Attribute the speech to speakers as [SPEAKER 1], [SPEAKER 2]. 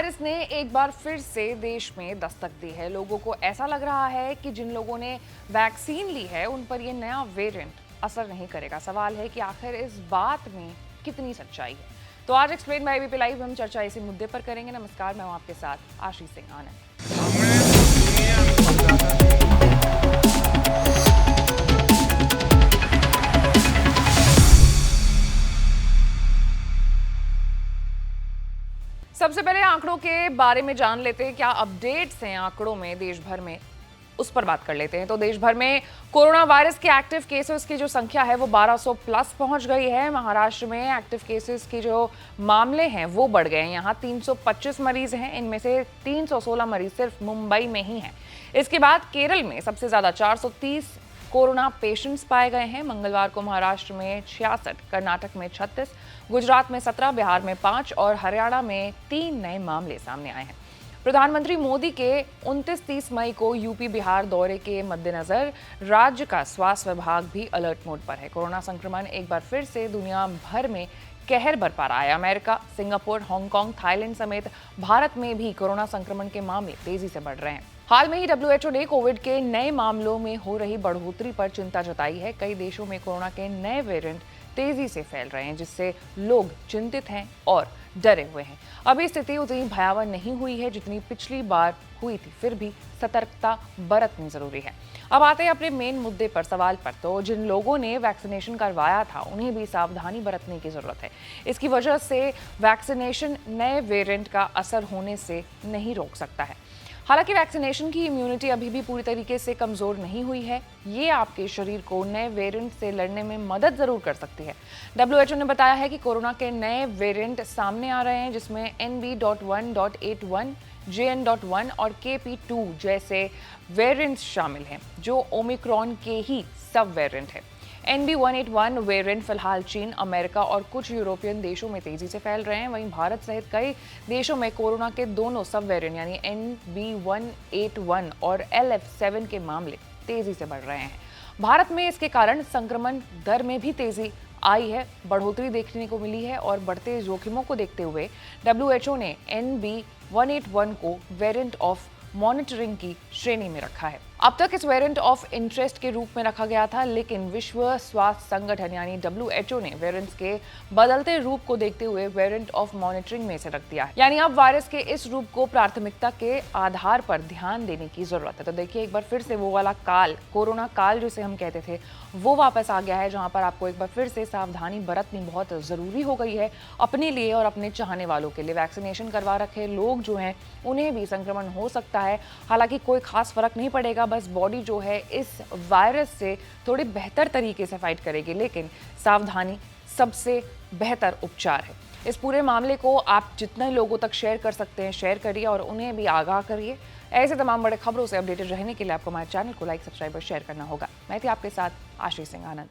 [SPEAKER 1] Virus ने एक बार फिर से देश में दस्तक दी है। लोगों को ऐसा लग रहा है कि जिन लोगों ने वैक्सीन ली है उन पर यह नया वेरिएंट असर नहीं करेगा। सवाल है कि आखिर इस बात में कितनी सच्चाई है। तो आज एक्सप्लेन बाय एबीपी लाइव हम चर्चा इसी मुद्दे पर करेंगे। नमस्कार, मैं हूं आपके साथ आशीष सिंह आनंद। सबसे पहले आंकड़ों के बारे में जान लेते हैं। क्या अपडेट्स हैं आंकड़ों में देश भर में, उस पर बात कर लेते हैं। तो देश भर में कोरोना वायरस के एक्टिव केसेस की जो संख्या है वो 1200 प्लस पहुंच गई है। महाराष्ट्र में एक्टिव केसेस की जो मामले हैं वो बढ़ गए हैं। यहाँ 325 मरीज हैं, इनमें से 316 मरीज सिर्फ मुंबई में ही हैं। इसके बाद केरल में सबसे ज्यादा 430 कोरोना पेशेंट्स पाए गए हैं। मंगलवार को महाराष्ट्र में 66, कर्नाटक में 36, गुजरात में 17, बिहार में 5 और हरियाणा में 3 नए मामले सामने आए हैं। प्रधानमंत्री मोदी के 29-30 मई को यूपी बिहार दौरे के मद्देनजर राज्य का स्वास्थ्य विभाग भी अलर्ट मोड पर है। कोरोना संक्रमण एक बार फिर से दुनिया भर में कहर बरपा रहा है। अमेरिका, सिंगापुर, हांगकांग, थाईलैंड समेत भारत में भी कोरोना संक्रमण के मामले तेजी से बढ़ रहे हैं। हाल में ही डब्ल्यूएचओ ने कोविड के नए मामलों में हो रही बढ़ोतरी पर चिंता जताई है। कई देशों में कोरोना के नए वेरिएंट तेजी से फैल रहे हैं, जिससे लोग चिंतित हैं और डरे हुए हैं। अभी स्थिति उतनी भयावह नहीं हुई है जितनी पिछली बार हुई थी, फिर भी सतर्कता बरतनी जरूरी है। अब आते हैं अपने मेन मुद्दे पर, सवाल पर। तो जिन लोगों ने वैक्सीनेशन करवाया था उन्हें भी सावधानी बरतने की जरूरत है। इसकी वजह से वैक्सीनेशन नए वेरिएंट का असर होने से नहीं रोक सकता है। हालांकि वैक्सीनेशन की इम्यूनिटी अभी भी पूरी तरीके से कमजोर नहीं हुई है। ये आपके शरीर को नए वेरिएंट से लड़ने में मदद जरूर कर सकती है। डब्ल्यूएचओ ने बताया है कि कोरोना के नए वेरिएंट सामने आ रहे हैं, जिसमें NB.1.81, JN.1 और KP2 जैसे वेरिएंट्स शामिल हैं, जो ओमिक्रॉन के ही सब वेरिएंट है। NB.1.81 वेरिएंट फिलहाल चीन, अमेरिका और कुछ यूरोपियन देशों में तेजी से फैल रहे हैं। वहीं भारत सहित कई देशों में कोरोना के दोनों सब वेरिएंट यानी NB.1.81 और LF7 के मामले तेजी से बढ़ रहे हैं। भारत में इसके कारण संक्रमण दर में भी तेजी आई है, बढ़ोतरी देखने को मिली है और बढ़ते जोखिमों को देखते हुए डब्ल्यूएचओ ने NB.1.81 को वेरिएंट ऑफ मॉनिटरिंग की श्रेणी में रखा है। अब तक इस वेरिएंट ऑफ इंटरेस्ट के रूप में रखा गया था, लेकिन विश्व स्वास्थ्य संगठन यानी डब्ल्यूएचओ ने वेरिएंट्स के बदलते रूप को देखते हुए वेरिएंट ऑफ मॉनिटरिंग में से रख दिया है। यानी अब वायरस के इस रूप को प्राथमिकता के आधार पर ध्यान देने की जरूरत है। तो देखिए, एक बार फिर से वो वाला काल, कोरोना काल जिसे हम कहते थे, वो वापस आ गया है, जहां पर आपको एक बार फिर से सावधानी बरतनी बहुत जरूरी हो गई है अपने लिए और अपने चाहने वालों के लिए। वैक्सीनेशन करवा रखे लोग जो हैं उन्हें भी संक्रमण हो सकता है, हालांकि कोई खास फर्क नहीं पड़ेगा। बस बॉडी जो है इस वायरस से थोड़ी बेहतर तरीके से फाइट करेगी, लेकिन सावधानी सबसे बेहतर उपचार है। इस पूरे मामले को आप जितने लोगों तक शेयर कर सकते हैं शेयर करिए और उन्हें भी आगाह करिए। ऐसे तमाम बड़े खबरों से अपडेटेड रहने के लिए आपको हमारे चैनल को लाइक, सब्सक्राइब और शेयर करना होगा। मैं थी आपके साथ आशीष सिंह आनंद।